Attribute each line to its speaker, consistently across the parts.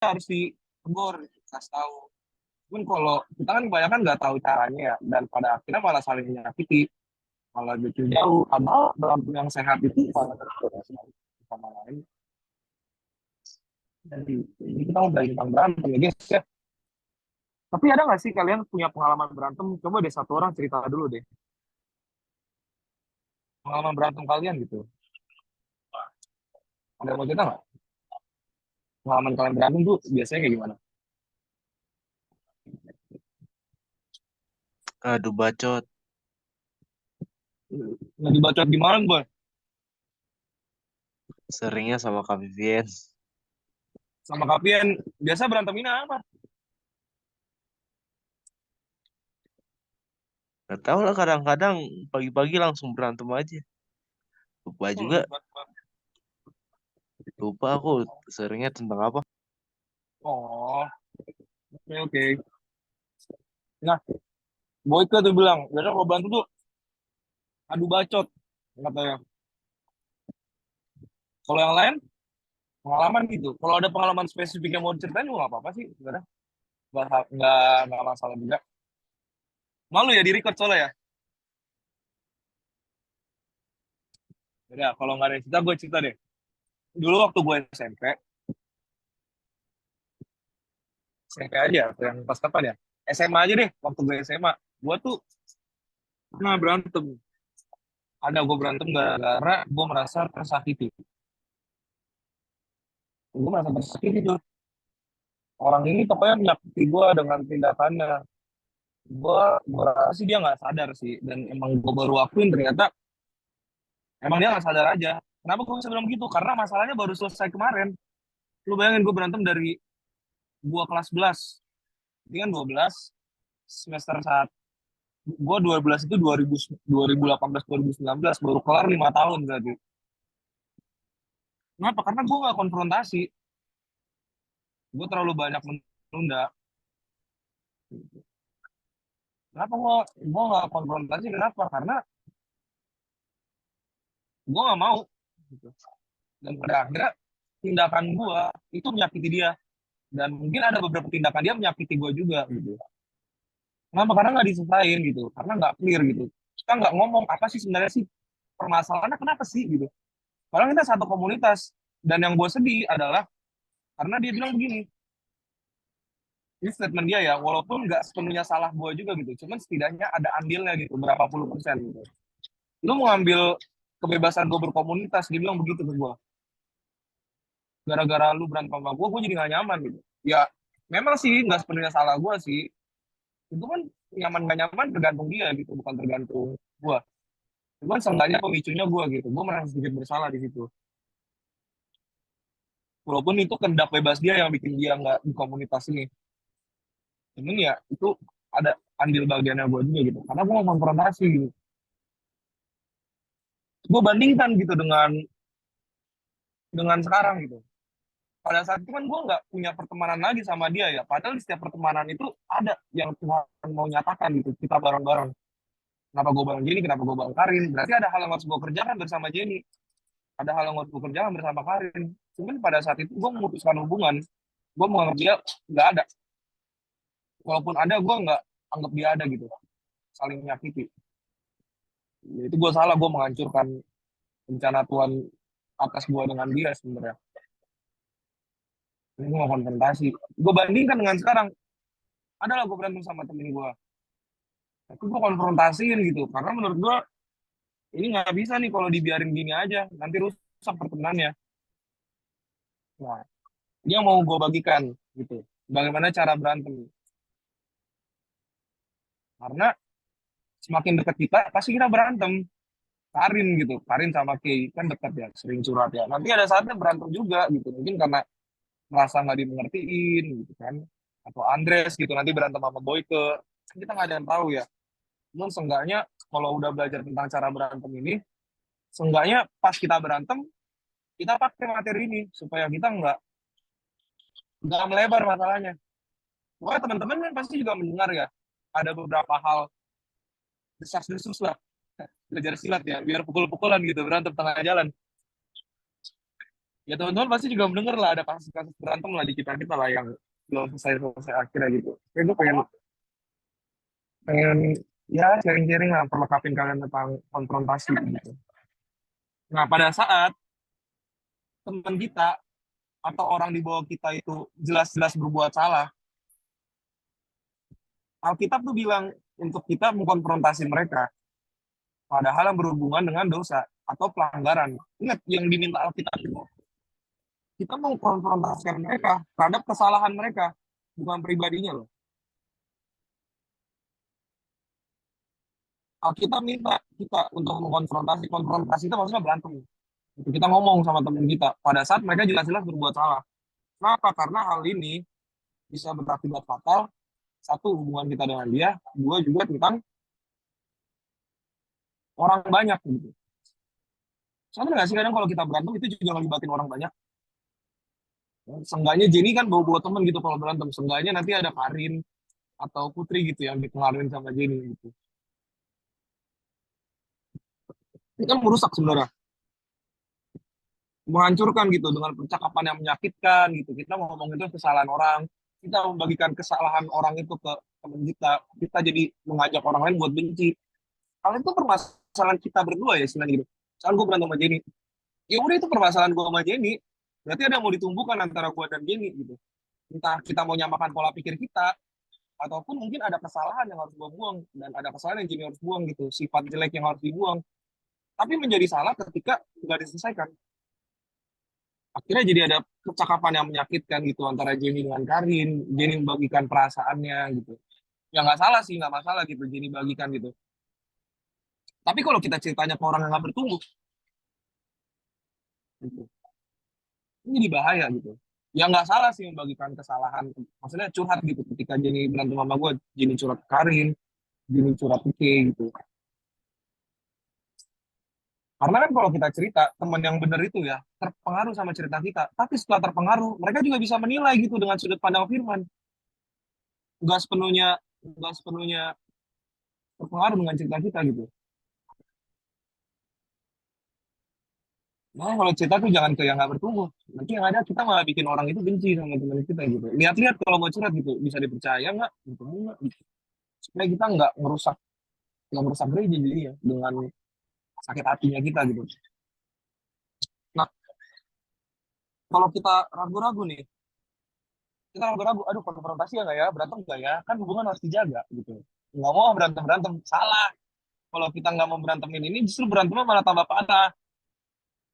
Speaker 1: harus ditegur, kasih tahu. Cuman kalau kita kan kebanyakan nggak tahu caranya ya, dan pada akhirnya malah saling menyakiti, malah bikin jauh. Padahal dalam yang sehat itu malah berkomunikasi sama lain. Jadi ini kita udah tentang berantem ya guys ya. Tapi ada nggak sih kalian punya pengalaman berantem? Coba deh satu orang cerita dulu deh. Pengalaman berantem kalian gitu. Ada yang mau cerita nggak? Pengalaman kalian berantem tuh biasanya kayak gimana?
Speaker 2: Aduh bacot.
Speaker 1: Nggak dibacot gimana gue?
Speaker 2: Seringnya sama Kak Vivien.
Speaker 1: Sama Kapien, biasa berantemin apa?
Speaker 2: Gak tau lah, kadang-kadang pagi-pagi langsung berantem aja. Lupa juga. Lupa aku seringnya tentang apa.
Speaker 1: Oh, oke oke. Nah, Boyke tuh bilang, biasa kalau berantem tuh adu bacot, katanya. Kalau yang lain, pengalaman gitu. Kalau ada pengalaman spesifik yang mau diceritain juga nggak apa-apa sih, sebenarnya. Nggak masalah juga. Malu ya di record soalnya ya. Ya, kalau nggak ada cerita, gue cerita deh. Dulu waktu gue SMP aja, yang pas kapan ya? SMA aja deh, waktu gue SMA. Gue tuh pernah berantem. Ada gue berantem gara-gara gue merasa tersakiti. Gue merasa tersakiti tuh. Orang ini pokoknya menyakiti gue dengan tindakannya. Gue rasa sih dia nggak sadar sih. Dan emang gue baru akuin ternyata emang dia nggak sadar aja. Kenapa gue bisa bilang begitu? Karena masalahnya baru selesai kemarin. Lu bayangin gue berantem dari gue kelas 11. Ini kan 12 semester saat gue 12 itu 2018 2019 baru kelar 5 tahun berarti. Kenapa? Karena gue nggak konfrontasi. Gue terlalu banyak menunda. Kenapa gue nggak konfrontasi? Kenapa? Karena gue nggak mau. Gitu. Dan pada akhirnya tindakan gue itu menyakiti dia. Dan mungkin ada beberapa tindakan dia menyakiti gue juga gitu. Kenapa? Karena nggak diselesain gitu. Karena nggak clear gitu. Kita nggak ngomong apa sih sebenarnya sih permasalahannya kenapa sih gitu. Padahal kita satu komunitas. Dan yang gue sedih adalah karena dia bilang begini, ini statement dia ya, walaupun nggak sepenuhnya salah gue juga gitu, cuman setidaknya ada andilnya gitu, berapa puluh persen gitu. Lu mau ngambil kebebasan gue berkomunitas, dia bilang begitu ke gue. Gara-gara lu berantem sama gue jadi gak nyaman gitu. Ya, memang sih nggak sepenuhnya salah gue sih. Itu kan nyaman gak nyaman tergantung dia gitu, bukan tergantung gue. Cuman seenggaknya pemicunya gue gitu. Gue merasa sedikit bersalah di situ. Walaupun itu kendak bebas dia yang bikin dia nggak di komunitas ini. Cuman ya itu ada andil bagiannya gue juga gitu. Karena gue mau konfrontasi gitu. Gue bandingkan gitu dengan sekarang gitu. Pada saat itu kan gue nggak punya pertemanan lagi sama dia ya. Padahal di setiap pertemanan itu ada yang Tuhan mau nyatakan gitu. Kita bareng-bareng. Kenapa gue bareng Jenny, kenapa gue bareng Karin. Berarti ada hal yang harus gue kerjakan bersama Jenny. Ada hal yang harus gue kerjakan bersama Karin. Cuman pada saat itu gue memutuskan hubungan. Gue menganggap dia nggak ada. Walaupun ada, gue nggak anggap dia ada gitu. Saling menyakiti. Ya, itu gue salah, gue menghancurkan rencana Tuhan atas gue dengan dia sebenarnya. Ini gue mau konfrontasi. Gue bandingkan dengan sekarang. Adalah gue berantem sama temen gue. Tapi gue konfrontasiin gitu. Karena menurut gue ini nggak bisa nih kalau dibiarin gini aja. Nanti rusak pertemanannya. Nah, dia mau gue bagikan gitu. Bagaimana cara berantem. Karena semakin dekat kita, pasti kita berantem. Karin gitu. Karin sama Kay kan dekat ya. Sering curhat ya. Nanti ada saatnya berantem juga gitu. Mungkin karena merasa nggak dimengertiin gitu kan. Atau Andres gitu. Nanti berantem sama Boyke. Kan kita nggak ada yang tahu ya. Namun seenggaknya kalau udah belajar tentang cara berantem ini, seenggaknya pas kita berantem, kita pakai materi ini supaya kita nggak melebar masalahnya. Pokoknya teman-teman kan pasti juga mendengar ya, ada beberapa hal desas-desus lah, belajar silat ya, biar pukul-pukulan gitu, berantem tengah jalan. Ya teman-teman pasti juga mendengar lah ada kasus-kasus berantem lah di kita-kita lah yang belum selesai-selesai akhirnya gitu. Tapi gue pengen, pengen ya sharing-sharing lah, perlengkapin kalian tentang konfrontasi gitu. Nah, pada saat teman kita atau orang di bawah kita itu jelas-jelas berbuat salah, Alkitab tuh bilang untuk kita mengkonfrontasi mereka, padahal yang berhubungan dengan dosa atau pelanggaran. Ingat yang diminta Alkitab itu. Kita mengkonfrontasikan mereka terhadap kesalahan mereka, bukan pribadinya loh. Alkitab minta kita untuk mengkonfrontasi. Konfrontasi itu maksudnya berantem. Itu kita ngomong sama teman kita pada saat mereka jelas-jelas berbuat salah. Kenapa? Karena hal ini bisa berakibat fatal. Satu, hubungan kita dengan dia. Dua, juga tentang orang banyak gitu. Soalnya nggak sih kadang kalau kita berantem itu juga ngelibatin orang banyak. Seenggaknya Jenny kan bawa-bawa temen gitu kalau berantem. Seenggaknya nanti ada Karin atau Putri gitu yang dipengaruhi sama Jenny gitu. Ini kan merusak sebenarnya, menghancurkan gitu dengan percakapan yang menyakitkan gitu. Kita ngomong itu kesalahan orang, kita membagikan kesalahan orang itu ke teman kita jadi mengajak orang lain buat benci. Hal itu permasalahan kita berdua ya istilahnya gitu. Soal gue berantem sama Jenny, ya udah itu permasalahan gue sama Jenny. Berarti ada yang mau ditumbuhkan antara gue dan Jenny gitu. Entah kita mau nyamakan pola pikir kita, ataupun mungkin ada kesalahan yang harus gue buang dan ada kesalahan yang Jenny harus buang gitu, sifat jelek yang harus dibuang. Tapi menjadi salah ketika nggak diselesaikan. Akhirnya jadi ada percakapan yang menyakitkan gitu antara Jenny dengan Karin. Jenny membagikan perasaannya gitu. Ya nggak salah sih, nggak masalah gitu Jenny bagikan gitu. Tapi kalau kita ceritanya ke orang yang nggak bertumbuh, gitu, ini jadi bahaya gitu. Ya nggak salah sih membagikan kesalahan. Maksudnya curhat gitu. Ketika Jenny berantem sama gue, Jenny curhat ke Karin, Jenny curhat ke Kay gitu. Karena kan kalau kita cerita, teman yang benar itu ya terpengaruh sama cerita kita. Tapi setelah terpengaruh, mereka juga bisa menilai gitu dengan sudut pandang Firman. Nggak sepenuhnya, nggak sepenuhnya terpengaruh dengan cerita kita gitu. Nah, kalau cerita tuh jangan ke yang nggak bertumbuh. Nanti yang ada kita malah bikin orang itu benci sama teman kita gitu. Lihat-lihat kalau mau curhat gitu, bisa dipercaya nggak? Gitu nggak? Gitu. Supaya kita nggak merusak gereja jadi ya dengan sakit hatinya kita gitu. Nah, kalau kita ragu-ragu nih, kita ragu-ragu, aduh konfrontasi ya nggak ya, berantem nggak ya? Kan hubungan harus dijaga gitu. Nggak mau berantem berantem, salah. Kalau kita nggak mau berantemin ini, justru berantemnya malah tambah parah.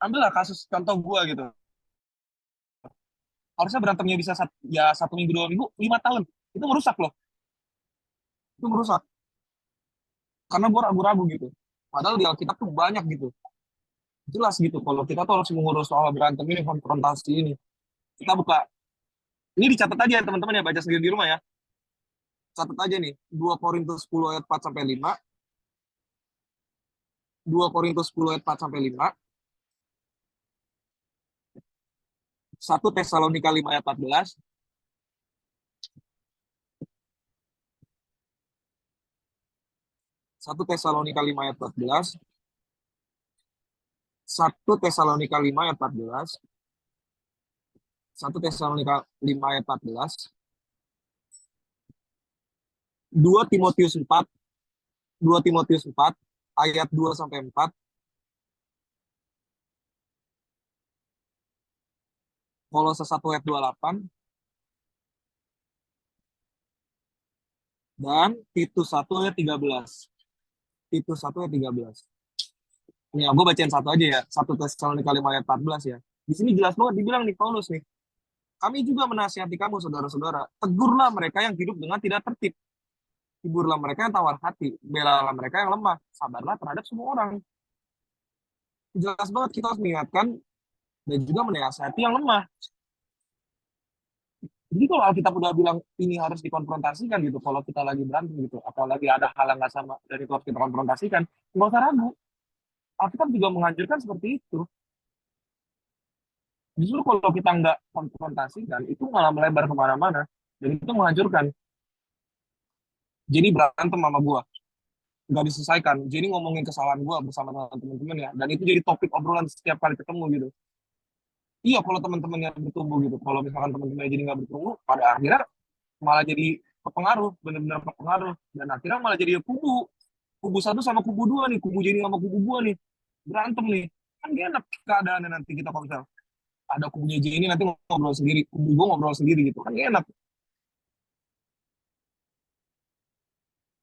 Speaker 1: Ambillah kasus contoh gua gitu. Harusnya berantemnya bisa ya 1 minggu 2 minggu, 5 tahun. Itu merusak loh. Itu merusak. Karena gue ragu-ragu gitu. Padahal di Alkitab tuh banyak gitu. Jelas gitu. Kalau kita tuh harus mengurus soal berantem ini, konfrontasi ini. Kita buka. Ini dicatat aja ya teman-teman ya. Baca sendiri di rumah ya. Catat aja nih. 2 Korintus 10 ayat 4 sampai 5. 2 Korintus 10 ayat 4 sampai 5. 1 Tesalonika 5 ayat 14. 1 Tesalonika 5 ayat 14. 1 Tesalonika 5 ayat 14. 1 Tesalonika 5 ayat 14. 2 Timotius 4. 2 Timotius 4 ayat 2 sampai 4. Kolose 1 ayat 28 dan Titus 1 ayat 13. Titus 1 ayat 13. Nih, aku bacain satu aja ya. 1 Tesalonika 5 ayat 14 ya. Di sini jelas banget dibilang nih Paulus nih. Kami juga menasihati kamu saudara-saudara. Tegurlah mereka yang hidup dengan tidak tertib. Hiburlah mereka yang tawar hati. Belalah mereka yang lemah. Sabarlah terhadap semua orang. Jelas banget kita harus mengingatkan dan juga menasihati yang lemah. Jadi kalau Alkitab udah bilang ini harus dikonfrontasikan gitu, kalau kita lagi berantem gitu, apalagi ada hal yang nggak sama dari itu harus kita konfrontasikan, nggak usah ragu. Alkitab juga menganjurkan seperti itu. Justru kalau kita nggak konfrontasikan, itu malah melebar kemana-mana. Dan itu menghancurkan. Jadi berantem sama gue, nggak diselesaikan. Jadi ngomongin kesalahan gue bersama teman-teman ya. Dan itu jadi topik obrolan setiap kali ketemu gitu. Iya, kalau teman-temannya bertumbuh gitu. Kalau misalkan teman-temannya jadi nggak bertumbuh, pada akhirnya malah jadi kepengaruh, benar-benar kepengaruh. Dan akhirnya malah jadi kubu. Kubu satu sama kubu dua nih. Kubu Jenny sama kubu gua nih. Berantem nih. Kan gak enak keadaannya nanti kita kalau misal ada kubunya Jenny nanti ngobrol sendiri. Kubu gua ngobrol sendiri gitu. Kan gak enak.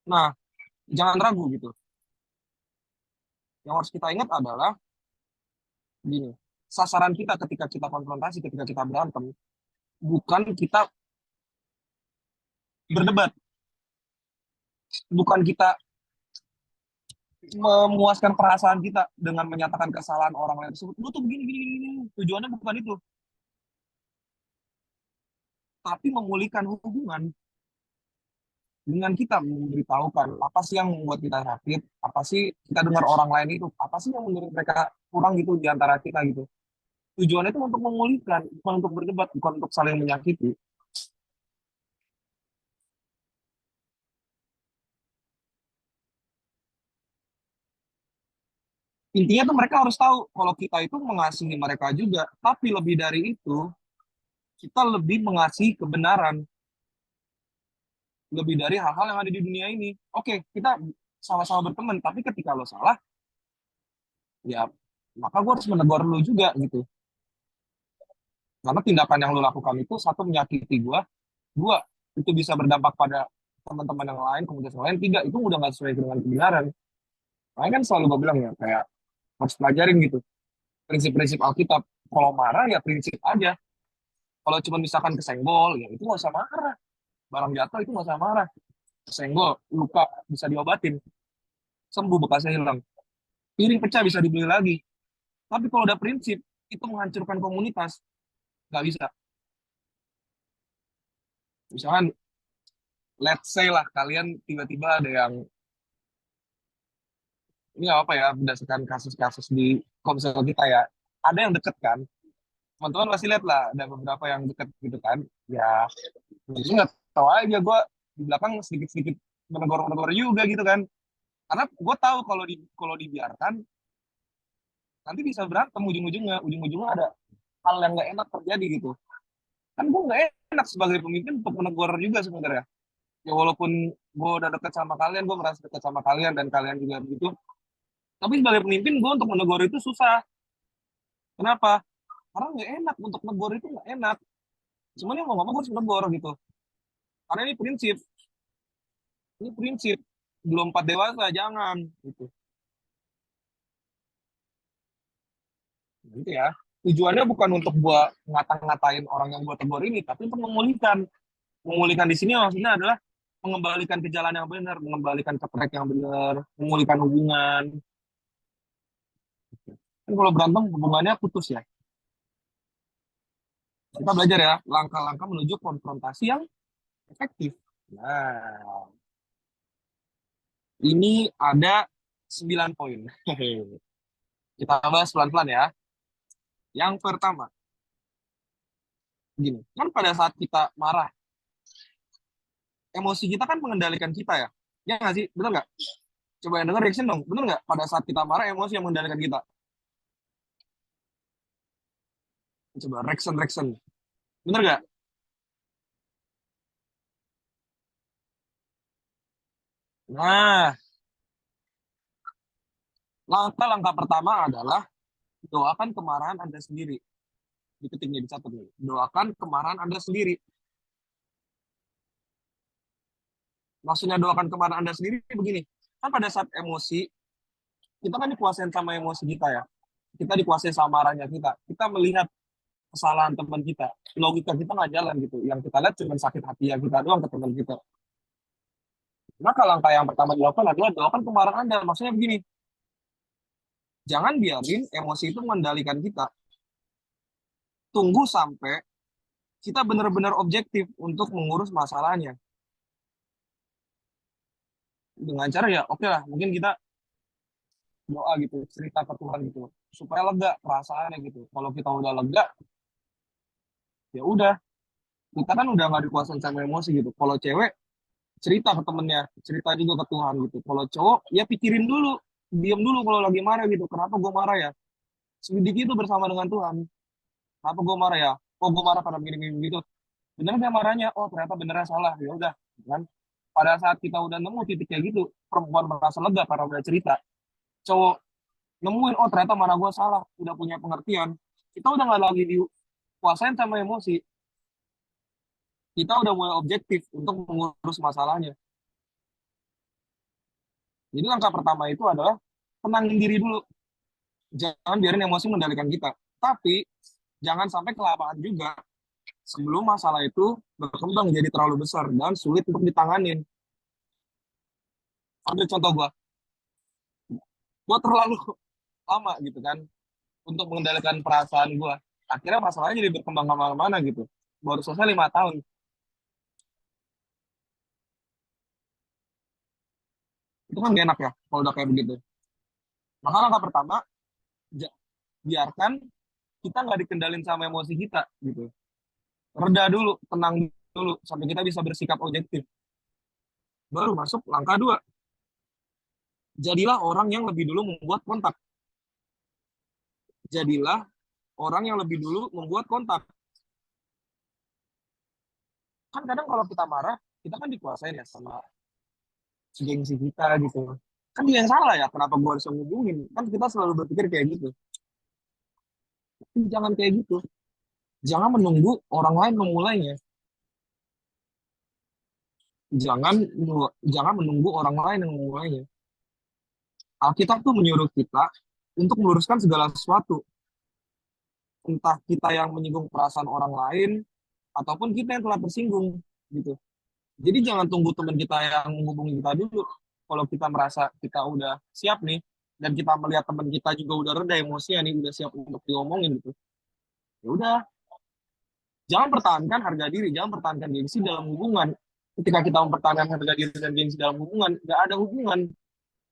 Speaker 1: Nah, jangan ragu gitu. Yang harus kita ingat adalah gini. Sasaran kita ketika kita konfrontasi, ketika kita berantem, bukan kita berdebat. Bukan kita memuaskan perasaan kita dengan menyatakan kesalahan orang lain tersebut. Lu tuh begini, gini, gini. Tujuannya bukan itu. Tapi memulihkan hubungan dengan kita memberitahukan apa sih yang membuat kita sakit, apa sih kita dengar orang lain itu, apa sih yang menurut mereka kurang gitu di antara kita gitu. Tujuannya itu untuk memulihkan, bukan untuk berdebat, bukan untuk saling menyakiti. Intinya tuh mereka harus tahu kalau kita itu mengasihi mereka juga, tapi lebih dari itu, kita lebih mengasihi kebenaran, lebih dari hal-hal yang ada di dunia ini. Oke, kita sama-sama berteman, tapi ketika lo salah, ya maka gue harus menegur lo juga gitu. Karena tindakan yang lo lakukan itu satu menyakiti gue, dua itu bisa berdampak pada teman-teman yang lain, kemudian yang lain, tiga itu udah nggak sesuai dengan kebenaran. Makanya kan selalu gue bilang ya kayak harus pelajarin gitu prinsip-prinsip Alkitab. Kalau marah ya prinsip aja. Kalau cuma misalkan kesenggol ya itu nggak usah marah. Barang jatuh itu nggak usah marah. Kesenggol, luka bisa diobatin, sembuh bekasnya hilang. Piring pecah bisa dibeli lagi. Tapi kalau udah prinsip itu menghancurkan komunitas, nggak bisa. Misalkan, let's say lah kalian tiba-tiba ada yang ini nggak apa ya berdasarkan kasus-kasus di komsel kita ya, ada yang deket kan, teman-teman pasti lihat lah ada beberapa yang deket gitu kan, ya ini nggak tahu aja gue di belakang sedikit-sedikit menegur-menegur juga gitu kan, karena gue tahu kalau dibiarkan nanti bisa berantem ujung-ujungnya ada hal yang nggak enak terjadi gitu. Kan gue nggak enak sebagai pemimpin untuk menegur juga sebenarnya. Ya walaupun gue udah deket sama kalian, gue merasa dekat sama kalian dan kalian juga begitu. Tapi sebagai pemimpin gue untuk menegur itu susah. Kenapa? Karena nggak enak untuk negur itu nggak enak. Cuman yang mau ngomong harus menegur gitu. Karena ini prinsip. Belum empat dewasa jangan gitu. Gitu ya. Tujuannya bukan untuk gua ngata-ngatain orang yang gua tegur ini, tapi untuk memulihkan. Memulihkan di sini maksudnya adalah mengembalikan ke jalan yang benar, mengembalikan ke track yang benar, memulihkan hubungan. Kan kalau berantem hubungannya putus ya. Kita belajar ya langkah-langkah menuju konfrontasi yang efektif. Nah, ini ada 9 poin. Kita bahas pelan-pelan ya. Yang pertama, gini, kan pada saat kita marah, emosi kita kan mengendalikan kita ya. Ya nggak sih? Bener nggak? Coba yang denger reaction dong. Bener nggak? Pada saat kita marah, emosi yang mengendalikan kita. Coba reaction. Bener nggak? Nah, langkah-langkah pertama adalah doakan kemarahan Anda sendiri. Diketiknya dicatat nih. Doakan kemarahan Anda sendiri. Maksudnya doakan kemarahan Anda sendiri begini. Kan pada saat emosi, kita kan dikuasain sama emosi kita ya. Kita dikuasai sama marahnya kita. Kita melihat kesalahan teman kita. Logika kita nggak jalan gitu. Yang kita lihat cuma sakit hati yang kita doang ke teman kita. Maka langkah yang pertama dilakukan adalah doakan kemarahan Anda. Maksudnya begini, jangan biarin emosi itu mengendalikan kita. Tunggu sampai kita benar-benar objektif untuk mengurus masalahnya. Dengan cara ya oke lah, mungkin kita doa gitu, cerita ke Tuhan gitu. Supaya lega perasaannya gitu. Kalau kita udah lega, ya udah. Kita kan udah nggak dikuasain sama emosi gitu. Kalau cewek, cerita ke temennya, cerita juga ke Tuhan gitu. Kalau cowok, ya pikirin dulu, diam dulu kalau lagi marah gitu. Kenapa gue marah ya? Selidiki itu bersama dengan Tuhan. Kenapa gue marah ya? Oh, gue marah karena begini-begini gitu. Bener dia marahnya? Oh, ternyata benernya salah. Ya udah, kan? Pada saat kita udah nemu titik kayak gitu, perempuan merasa lega karena udah cerita. Cowok nemuin, oh ternyata mana gue salah, udah punya pengertian. Kita udah nggak lagi dikuasain sama emosi. Kita udah mulai objektif untuk mengurus masalahnya. Jadi langkah pertama itu adalah tenangin diri dulu. Jangan biarin emosi mengendalikan kita. Tapi jangan sampai kelamaan juga sebelum masalah itu berkembang jadi terlalu besar dan sulit untuk ditanganin. Ambil contoh gue terlalu lama gitu kan untuk mengendalikan perasaan gue. Akhirnya masalahnya jadi berkembang kemana-mana gitu. Baru selesai 5 tahun. Itu kan gak enak ya kalau udah kayak begitu. Maka langkah pertama, biarkan kita nggak dikendalin sama emosi kita gitu. Reda dulu, tenang dulu sampai kita bisa bersikap objektif. Baru masuk langkah dua. Jadilah orang yang lebih dulu membuat kontak. Jadilah orang yang lebih dulu membuat kontak. Kan kadang kalau kita marah, kita kan dikuasain ya sama gengsi kita gitu. Kan dia yang salah ya, kenapa gue harus ngubungin? Kan kita selalu berpikir kayak gitu. Tapi jangan kayak gitu. Jangan menunggu orang lain memulainya. Jangan jangan menunggu orang lain yang memulainya. Alkitab tuh menyuruh kita untuk meluruskan segala sesuatu. Entah kita yang menyinggung perasaan orang lain, ataupun kita yang telah tersinggung gitu. Jadi jangan tunggu teman kita yang menghubungi kita dulu. Kalau kita merasa kita udah siap nih, dan kita melihat teman kita juga udah reda emosinya nih, udah siap untuk diomongin gitu. Ya udah, jangan pertahankan harga diri, jangan pertahankan gengsi dalam hubungan. Ketika kita mempertahankan harga diri dan gengsi dalam hubungan, nggak ada hubungan.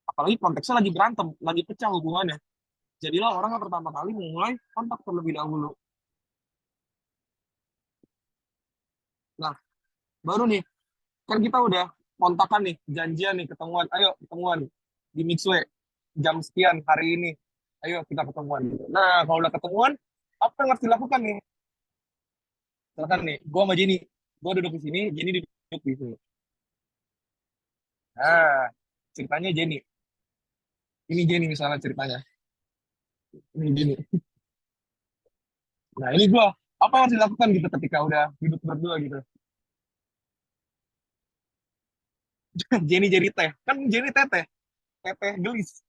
Speaker 1: Apalagi konteksnya lagi berantem, lagi pecah hubungannya. Jadilah orang yang pertama kali memulai kontak terlebih dahulu. Nah, baru nih, kan kita udah kontakan nih, janjian nih, ketemuan. Ayo, ketemuan di Mixway. Jam sekian hari ini. Ayo, kita ketemuan. Nah, kalau udah ketemuan, apa yang harus dilakukan nih? Misalkan nih, gue sama Jenny. Gue duduk di sini, Jenny duduk di sini. Nah, ceritanya Jenny. Ini Jenny misalnya ceritanya. Ini Jenny. Nah, ini gue. Apa yang harus dilakukan gitu ketika udah duduk berdua gitu? Jenny jadi teh. Kan Jenny teteh. Teteh gelis.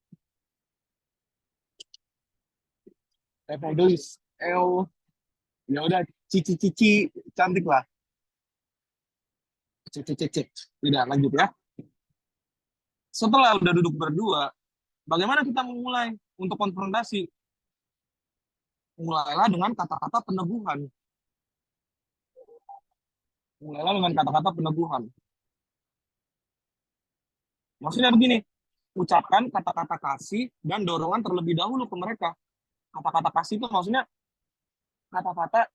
Speaker 1: Teteh gelis. Ya udah cici-cici cantik lah. Cek cek cek cek. Tidak lanjut ya. Setelah udah duduk berdua, bagaimana kita memulai untuk konfrontasi? Mulailah dengan kata-kata peneguhan. Mulailah dengan kata-kata peneguhan. Maksudnya begini, ucapkan kata-kata kasih dan dorongan terlebih dahulu ke mereka. Kata-kata kasih itu maksudnya kata-kata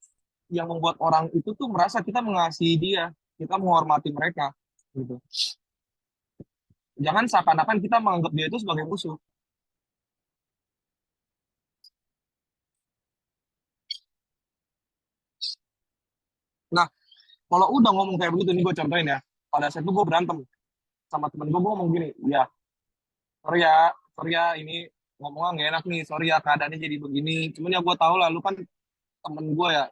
Speaker 1: yang membuat orang itu tuh merasa kita mengasihi dia, kita menghormati mereka, gitu. Jangan seakan-akan kita menganggap dia itu sebagai musuh. Nah, kalau udah ngomong kayak begitu, nih gue contohin ya. Pada saat itu gue berantem sama temen gue ngomong gini, ya, sorry ya, sorry ya, ini ngomongnya nggak enak nih, sorry ya keadaannya jadi begini. Cuman ya gue tahu lah, lu kan temen gue ya,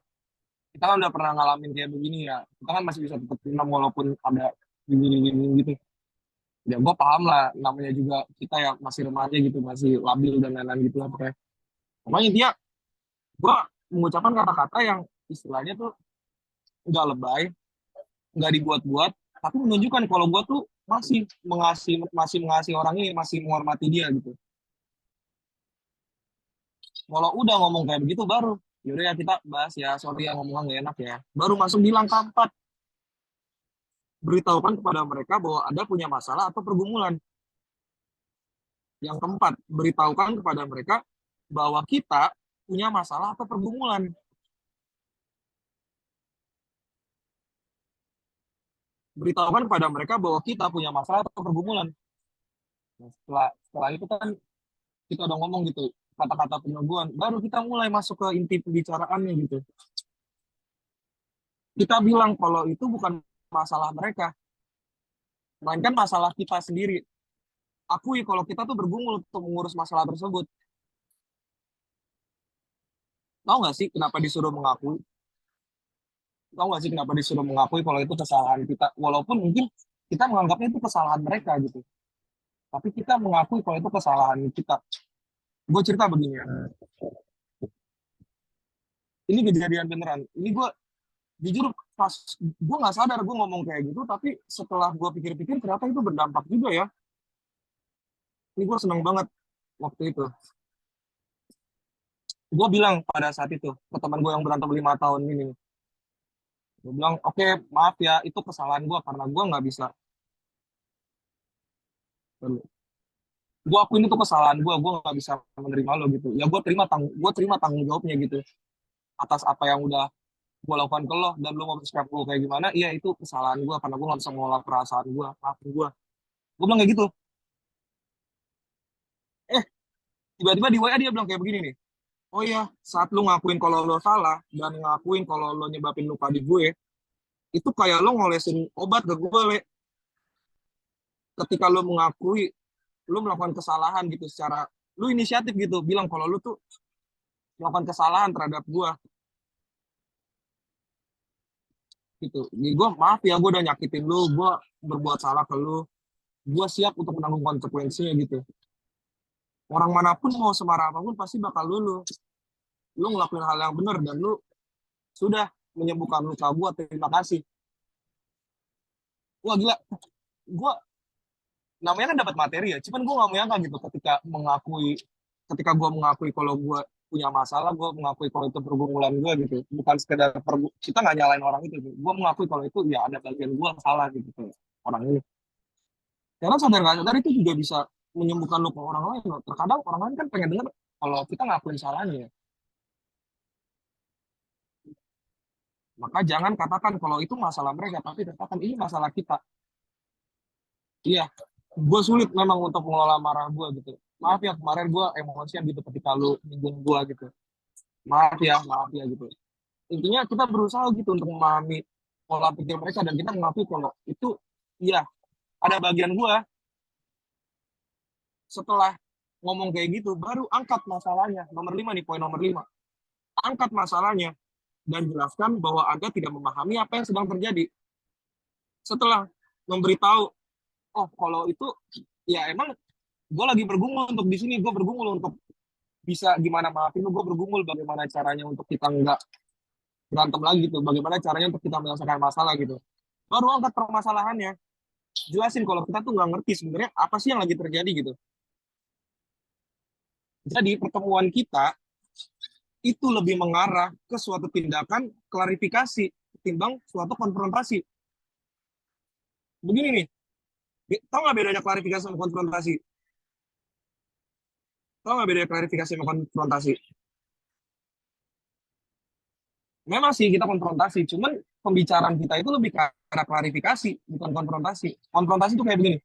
Speaker 1: kita kan udah pernah ngalamin kayak begini ya. Kita kan masih bisa tetap tenang walaupun ada gini-gini gitu. Ya gue paham lah, namanya juga kita ya masih remaja gitu, masih labil dan lain-lain gitu lah pokoknya. Pokoknya dia, gue mengucapkan kata-kata yang istilahnya tuh nggak lebay, nggak dibuat-buat, tapi menunjukkan kalau gue tuh masih mengasihi orang ini, masih menghormati dia gitu. Kalau udah ngomong kayak begitu baru, yaudah ya kita bahas ya, sorry ya ngomongnya nggak enak ya. Baru masuk di langkah 4, beritahukan kepada mereka bahwa Anda punya masalah atau pergumulan. Yang keempat, beritahukan kepada mereka bahwa kita punya masalah atau pergumulan. Beritahukan kepada mereka bahwa kita punya masalah atau pergumulan. Nah, setelah itu kan kita udah ngomong gitu, kata-kata peneguhan, baru kita mulai masuk ke inti pembicaraannya gitu. Kita bilang kalau itu bukan masalah mereka, melainkan masalah kita sendiri. Akui kalau kita tuh bergumul untuk mengurus masalah tersebut. Tahu nggak sih kenapa disuruh mengakui? Tahu nggak sih kenapa disuruh mengakui kalau itu kesalahan kita? Walaupun mungkin kita menganggapnya itu kesalahan mereka gitu. Tapi kita mengakui kalau itu kesalahan kita. Gue cerita begini ya. Ini kejadian beneran. Ini gue jujur pas gue nggak sadar gue ngomong kayak gitu. Tapi setelah gue pikir-pikir ternyata itu berdampak juga ya. Ini gue seneng banget waktu itu. Gue bilang pada saat itu ke teman gue yang berantem 5 tahun ini. Gue bilang, oke, maaf ya, itu kesalahan gue karena gue nggak bisa. Gue akuin itu kesalahan gue nggak bisa menerima lo gitu. Ya gue terima tanggung jawabnya gitu atas apa yang udah gue lakukan ke lo dan lo mau bersikap gue kayak gimana. Iya itu kesalahan gue karena gue nggak bisa mengolah perasaan gue, maafin gue bilang kayak gitu. Eh, tiba-tiba di WA dia bilang kayak begini nih, oh iya, saat lu ngakuin kalau lo salah dan ngakuin kalau lo nyebabin luka di gue, itu kayak lo ngolesin obat ke gue, Le. Ketika lo mengakui lo melakukan kesalahan gitu secara lu inisiatif gitu bilang kalau lu tuh melakukan kesalahan terhadap gue gitu. Jadi gue maaf ya, gue udah nyakitin lu, gue berbuat salah ke lu, gue siap untuk menanggung konsekuensinya gitu. Orang manapun mau semarah apapun pasti bakal lu ngelakuin hal yang benar dan lu sudah menyembuhkan luka gue, terima kasih. Wah gila, gue namanya kan dapat materi ya, cuman gue gak menyangka gitu ketika gue mengakui kalau gue punya masalah, gue mengakui kalau itu pergumulan gue gitu, bukan sekedar kita nggak nyalain orang itu, gitu. Gue mengakui kalau itu ya ada bagian gue salah gitu ke orang ini, karena sadar nggak sadar itu juga bisa menyembuhkan luka orang lain loh. Terkadang orang lain kan pengen dengar kalau kita ngakuin salahnya ya. Maka jangan katakan kalau itu masalah mereka, tapi katakan ini masalah kita. Iya, gue sulit memang untuk mengelola marah gue gitu. Maaf ya kemarin gue emosian gitu ketika lu nyinggung gue gitu. Maaf ya gitu. Intinya kita berusaha gitu untuk memahami pola pikir mereka dan kita mengakui kalau itu iya ada bagian gue. Setelah ngomong kayak gitu baru angkat masalahnya. Nomor 5 nih, poin nomor 5. Angkat masalahnya dan jelaskan bahwa Anda tidak memahami apa yang sedang terjadi. Setelah memberitahu, oh kalau itu ya emang gue lagi bergumul untuk di sini, gue bergumul untuk bisa gimana maafin lu, gue bergumul bagaimana caranya untuk kita nggak berantem lagi gitu, bagaimana caranya untuk kita menyelesaikan masalah gitu. Baru angkat permasalahannya, jelasin kalau kita tuh nggak ngerti sebenarnya apa sih yang lagi terjadi gitu. Jadi pertemuan kita itu lebih mengarah ke suatu tindakan klarifikasi ketimbang suatu konfrontasi. Begini nih, tau nggak bedanya klarifikasi sama konfrontasi? Tau nggak bedanya klarifikasi sama konfrontasi? Memang sih kita konfrontasi, cuman pembicaraan kita itu lebih ke arah klarifikasi, bukan konfrontasi. Konfrontasi itu kayak begini.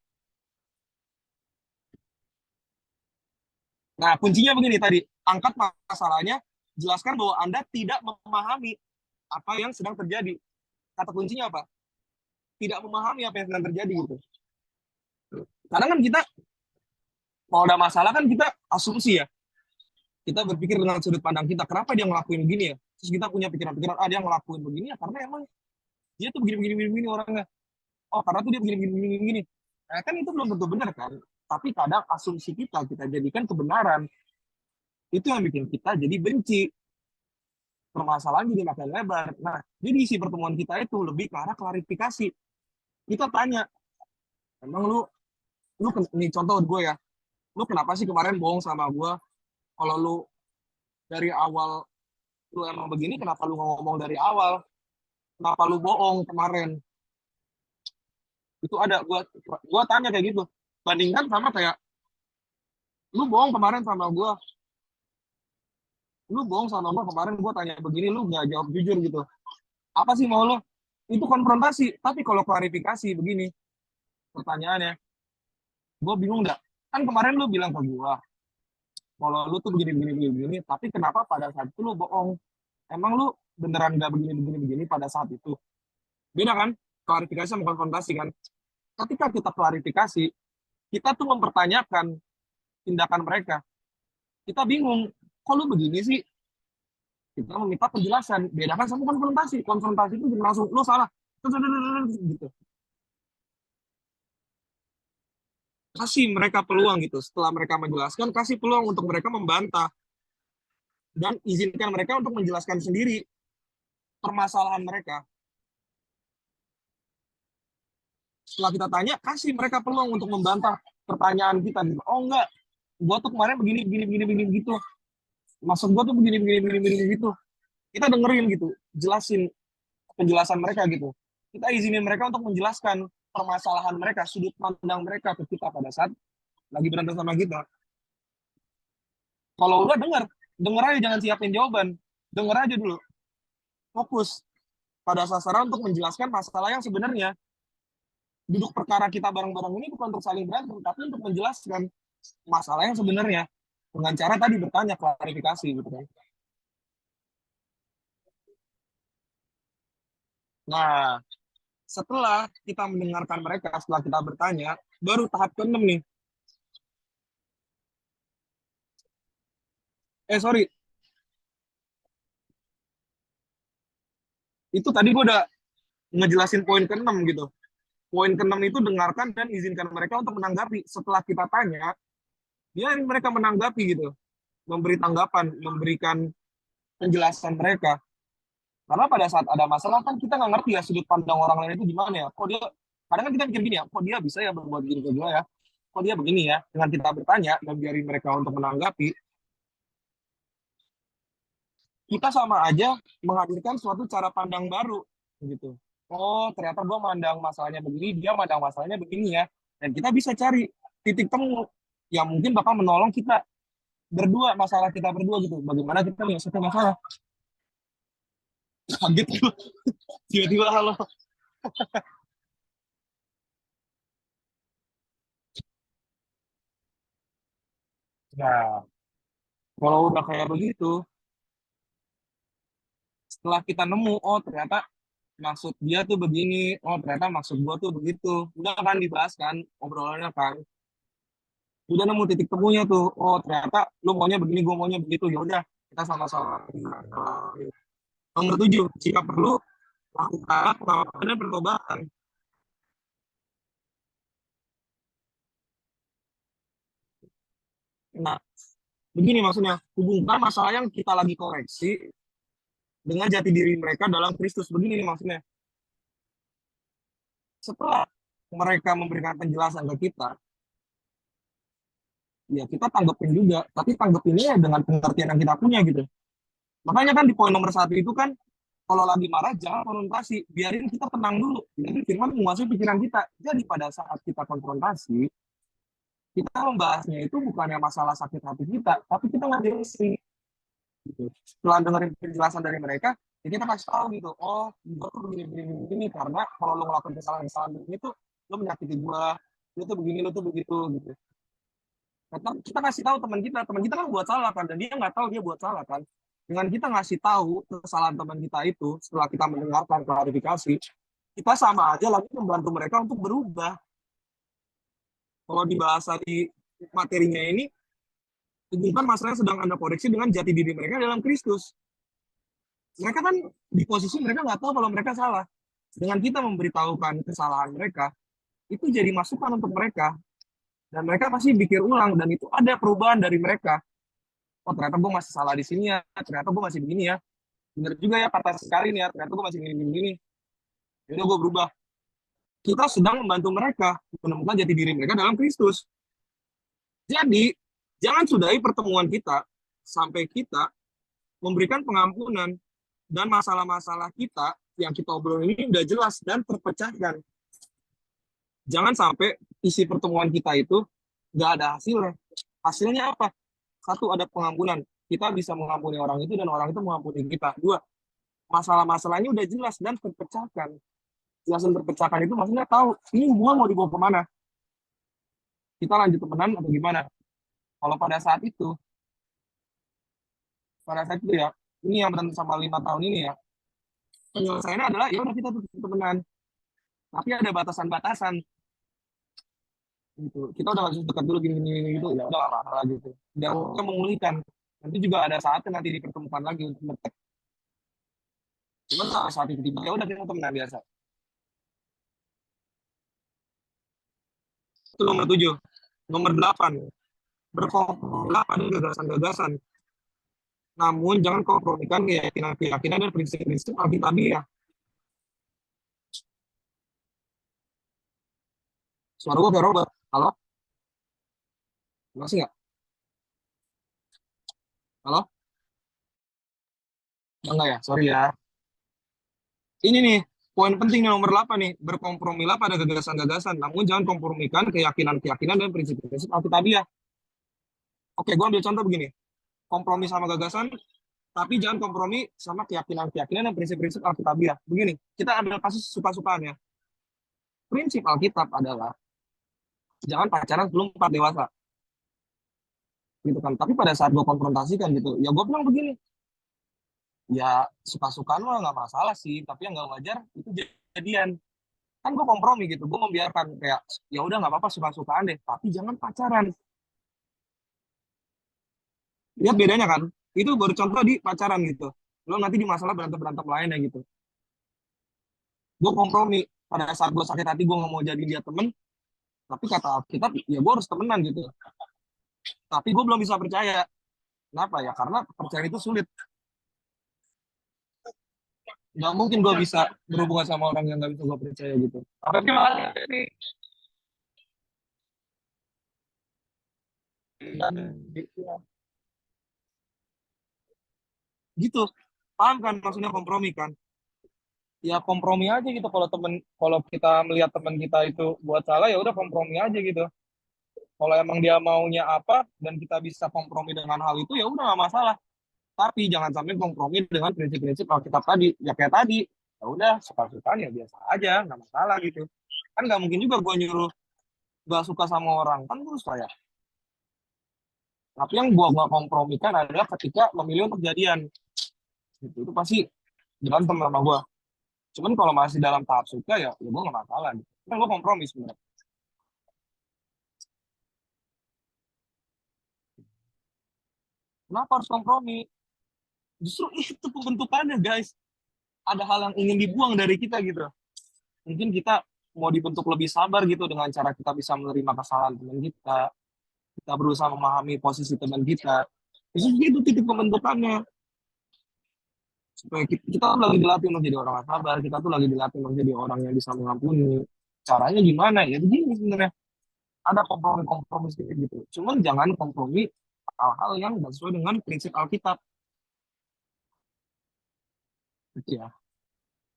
Speaker 1: Nah, kuncinya begini tadi, angkat masalahnya, jelaskan bahwa Anda tidak memahami apa yang sedang terjadi. Kata kuncinya apa? Tidak memahami apa yang sedang terjadi gitu. Karena kan kita kalau ada masalah kan kita asumsi ya. Kita berpikir dengan sudut pandang kita, kenapa dia ngelakuin begini ya? Terus kita punya pikiran-pikiran, dia ngelakuin begini ya karena emang dia tuh begini orangnya. Oh, karena tuh dia begini. Nah, kan itu belum tentu benar kan? Tapi kadang asumsi kita jadikan kebenaran. Itu yang bikin kita jadi benci. Permasalahan jadi makin lebar. Nah, jadi isi pertemuan kita itu lebih ke arah klarifikasi. Kita tanya, emang lu nih contoh gue ya, lu kenapa sih kemarin bohong sama gue? Kalau lu dari awal lu emang begini, kenapa lu ngomong dari awal? Kenapa lu bohong kemarin? Itu ada gua tanya kayak gitu. Bandingkan sama kayak lu bohong kemarin sama gue, lu bohong sama gue kemarin, gue tanya begini lu nggak jawab jujur gitu. Apa sih mau lo? Itu konfrontasi. Tapi kalau klarifikasi begini, pertanyaannya, gue bingung nggak? Kan kemarin lu bilang ke gue, kalau lu tuh begini begini begini, begini, tapi kenapa pada saat itu lu bohong? Emang lu beneran nggak begini begini begini pada saat itu? Beda kan? Klarifikasi sama konfrontasi kan? Ketika kita klarifikasi, kita tuh mempertanyakan tindakan mereka. Kita bingung, kok lu begini sih? Kita meminta penjelasan. Bedakan sama konfrontasi. Konfrontasi itu langsung, lu salah. Gitu. Kasih mereka peluang gitu. Setelah mereka menjelaskan, kasih peluang untuk mereka membantah. Dan izinkan mereka untuk menjelaskan sendiri permasalahan mereka. Setelah kita tanya, kasih mereka peluang untuk membantah pertanyaan kita. Gitu. Oh enggak, gua tuh kemarin begini, begini, begini, begini, gitu. Maksud gua tuh begini, begini, begini, begini, gitu. Kita dengerin gitu, jelasin penjelasan mereka gitu. Kita izinin mereka untuk menjelaskan permasalahan mereka, sudut pandang mereka ke kita pada saat lagi berantem sama kita. Kalau udah denger aja, jangan siapin jawaban. Denger aja dulu. Fokus pada sasaran untuk menjelaskan masalah yang sebenarnya. Duduk perkara kita bareng-bareng ini bukan untuk saling berantem, tapi untuk menjelaskan masalah yang sebenarnya. Dengan cara tadi bertanya, klarifikasi gitu kan. Nah, setelah kita mendengarkan mereka, setelah kita bertanya, baru tahap ke-6 nih. Sorry, itu tadi gue udah ngejelasin poin ke-6 gitu. Poin ke-6 itu dengarkan dan izinkan mereka untuk menanggapi. Setelah kita tanya, biarin mereka menanggapi gitu. Memberi tanggapan, memberikan penjelasan mereka. Karena pada saat ada masalah kan kita nggak ngerti ya sudut pandang orang lain itu gimana ya. Kok dia, kadang kan kita mikir gini ya, kok dia bisa ya berbuat gini ke gue ya. Kok dia begini ya. Dengan kita bertanya dan biarin mereka untuk menanggapi, kita sama aja menghadirkan suatu cara pandang baru gitu. Oh, ternyata gue mandang masalahnya begini, dia mandang masalahnya begini ya. Dan kita bisa cari titik temu yang mungkin bakal menolong kita berdua, masalah kita berdua gitu. Bagaimana kita menyelesaikan masalah. Kaget gue, tiba-tiba halo. Nah, kalau udah kayak begitu, setelah kita nemu, oh ternyata maksud dia tuh begini, oh ternyata maksud gua tuh begitu. Udah kan dibahas kan, obrolannya kan. Udah nemu titik temunya tuh, oh ternyata lu maunya begini, gua maunya begitu. Ya udah, kita sama-sama. Nomor 7, jika perlu, lakukan pengawalan dan pertobatan. Nah, begini maksudnya, hubungkan masalah yang kita lagi koreksi dengan jati diri mereka dalam Kristus. Begini nih maksudnya. Setelah mereka memberikan penjelasan ke kita, ya kita tanggapin juga. Tapi tanggapinnya ya dengan pengertian yang kita punya gitu. Makanya kan di poin nomor 1 itu kan, kalau lagi marah jangan konfrontasi, biarin kita tenang dulu. Jadi firman menguasai pikiran kita. Jadi pada saat kita konfrontasi, kita membahasnya itu bukannya masalah sakit hati kita, tapi kita ngajelasin. Gitu. Setelah dengerin penjelasan dari mereka, ya kita kasih tahu gitu, oh, gue tuh begini karena kalau lo ngelakuin kesalahan-kesalahan begini tuh, lo menyakiti gue, lo tuh begini, lo tuh begitu, gitu. Kita kasih tahu teman kita kan buat salah kan, dan dia nggak tahu dia buat salah kan. Dengan kita ngasih tahu kesalahan teman kita itu, setelah kita mendengarkan klarifikasi, kita sama aja lagi membantu mereka untuk berubah. Kalau di bahasa di materinya ini, bukan masalah sedang Anda koreksi dengan jati diri mereka dalam Kristus. Mereka kan di posisi mereka nggak tahu kalau mereka salah. Dengan kita memberitahukan kesalahan mereka, itu jadi masukan untuk mereka. Dan mereka pasti pikir ulang, dan itu ada perubahan dari mereka. Oh ternyata gue masih salah di sini ya, ternyata gue masih begini ya. Bener juga ya kata sekali nih ya, ternyata gue masih begini-begini. Jadi gue berubah. Kita sedang membantu mereka menemukan jati diri mereka dalam Kristus. Jadi, jangan sudahi pertemuan kita sampai kita memberikan pengampunan dan masalah-masalah kita yang kita obrolin ini udah jelas dan terpecahkan. Jangan sampai isi pertemuan kita itu nggak ada hasilnya. Hasilnya apa? Satu, ada pengampunan. Kita bisa mengampuni orang itu dan orang itu mengampuni kita. Dua, masalah-masalahnya udah jelas dan terpecahkan. Jelas dan terpecahkan itu maksudnya tahu ini hubungan mau dibawa kemana. Kita lanjut temenan atau gimana. Kalau pada saat itu pada saat itu ya, ini yang berantem sama 5 tahun ini ya, penyelesaiannya adalah ya udah kita tuh temenan, tapi ada batasan-batasan gitu. Kita udah harus dekat dulu gini gitu, ya udah gak apa-apa gitu. Dan kita memulihkan. Nanti juga ada saatnya nanti dipertemukan lagi untuk dekat. Cuma saat itu tiba ya udah kita temenan biasa. Itu nomor 7. Nomor 8, berkompromilah pada gagasan-gagasan. Namun jangan kompromikan keyakinan-keyakinan dan prinsip-prinsip alkitabiah. Suara gue kayak Robert. Halo? Masih nggak? Halo? Enggak ya? Sorry ya. Ini nih, poin penting nih nomor 8 nih. Berkompromilah pada gagasan-gagasan. Namun jangan kompromikan keyakinan-keyakinan dan prinsip-prinsip alkitabiah. Oke, gue ambil contoh begini. Kompromi sama gagasan, tapi jangan kompromi sama keyakinan-keyakinan dan prinsip-prinsip alkitabiah. Begini, kita ambil kasus suka-sukaan ya. Prinsip Alkitab adalah jangan pacaran sebelum 4 dewasa. Gitu kan. Tapi pada saat gue konfrontasikan gitu, ya gue bilang begini, ya suka-sukaan mah nggak masalah sih, tapi yang nggak wajar itu jadian. Kan gue kompromi gitu, gue membiarkan kayak ya udah nggak apa-apa suka-sukaan deh, tapi jangan pacaran. Lihat bedanya kan? Itu baru contoh di pacaran gitu. Lo nanti di masalah berantem-berantem lainnya gitu. Gue kompromi. Pada saat gue sakit hati, gue nggak mau jadi dia temen. Tapi kata kita, ya gue harus temenan gitu. Tapi gue belum bisa percaya. Kenapa ya? Karena percaya itu sulit. Nggak mungkin gue bisa berhubungan sama orang yang nggak bisa gue percaya gitu. Tapi makanya gitu. Paham kan maksudnya kompromi kan? Ya kompromi aja gitu kalau kita melihat teman kita itu buat salah ya udah kompromi aja gitu. Kalau emang dia maunya apa dan kita bisa kompromi dengan hal itu ya udah nggak masalah. Tapi jangan sampai kompromi dengan prinsip-prinsip Alkitab tadi. Ya kayak tadi, ya udah suka-suka ya biasa aja, nggak masalah gitu. Kan nggak mungkin juga gue nyuruh gak suka sama orang kan terus saya. Tapi yang gue nggak kompromikan adalah ketika memilih untuk jadian. Gitu. Itu pasti berantem sama gue. Cuman kalau masih dalam tahap suka ya gue nggak masalah. Gitu. Kan gue kompromi sebenarnya. Kenapa harus kompromi? Justru itu pembentukannya guys. Ada hal yang ingin dibuang dari kita gitu. Mungkin kita mau dibentuk lebih sabar gitu dengan cara kita bisa menerima kesalahan teman kita. Kita berusaha memahami posisi teman kita. Itu titik pembentukannya. Supaya kita tuh lagi dilatih untuk jadi orang yang sabar. Kita tuh lagi dilatih untuk jadi orang yang bisa mengampuni. Caranya gimana? Ya begini sebenarnya. Ada kompromi-kompromi sedikit gitu. Cuman jangan kompromi hal-hal yang tidak sesuai dengan prinsip Alkitab. Gitu ya.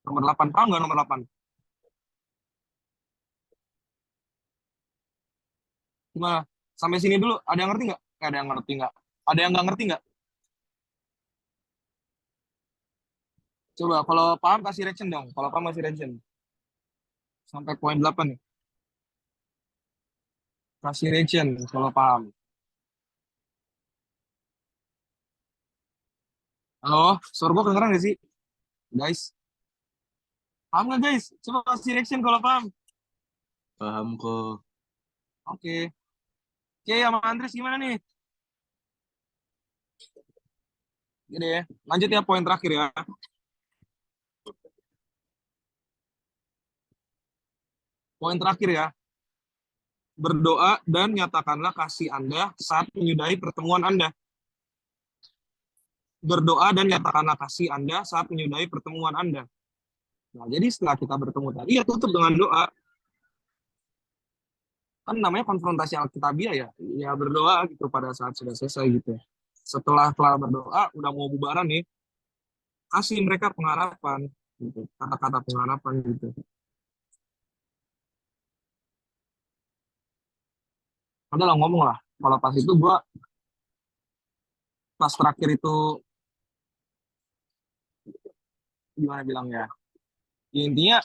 Speaker 1: Nomor 8. Paham nggak nomor 8? Gimana? Sampai sini dulu. Ada yang ngerti nggak? Ada yang ngerti nggak? Ada yang nggak ngerti nggak? Coba kalau paham kasih reaction dong. Kalau paham kasih reaction. Sampai poin 8 nih. Kasih reaction kalau paham. Halo, suara gue kedengeran nggak sih? Guys, paham nggak guys? Coba kasih reaction kalau paham.
Speaker 2: Paham kok.
Speaker 1: Oke. Oke, sama Andres gimana nih? Gede ya. Lanjut ya poin terakhir ya. Poin terakhir ya. Berdoa dan nyatakanlah kasih Anda saat menyudahi pertemuan Anda. Berdoa dan nyatakanlah kasih Anda saat menyudahi pertemuan Anda. Nah, jadi setelah kita bertemu tadi, ya tutup dengan doa. Kan namanya konfrontasi Alkitabiah ya. Ya berdoa gitu pada saat sudah selesai gitu. Setelah kelar berdoa, udah mau bubaran nih, kasih mereka pengharapan gitu. Kata-kata pengharapan gitu. Adalah ngomong lah. Kalau pas itu gue, pas terakhir itu, gimana bilangnya? Ya, intinya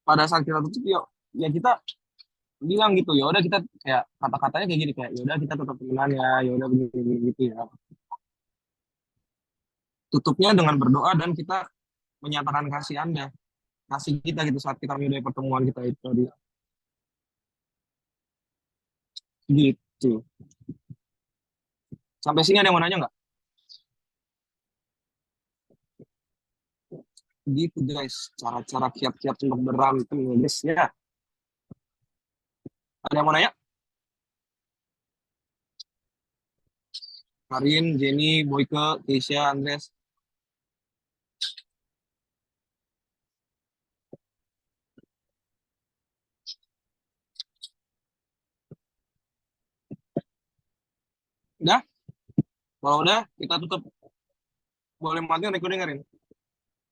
Speaker 1: pada saat kita tutup ya kita bilang gitu ya udah kita kayak kata-katanya kayak gini kayak ya udah kita tetap temenan ya udah begini, begini gitu ya tutupnya dengan berdoa dan kita menyatakan kasih kita gitu saat kita menyudahi pertemuan kita itu tadi. Gitu. Sampai sini ada yang mau nanya nggak? Gitu guys, cara-cara kiat-kiat untuk berantem ya guys ya. Ada yang mau nanya? Karin, Jenny, Boyke, Keisha, Andres. Udah? Kalau udah, kita tutup. Boleh matiin recording, Karin.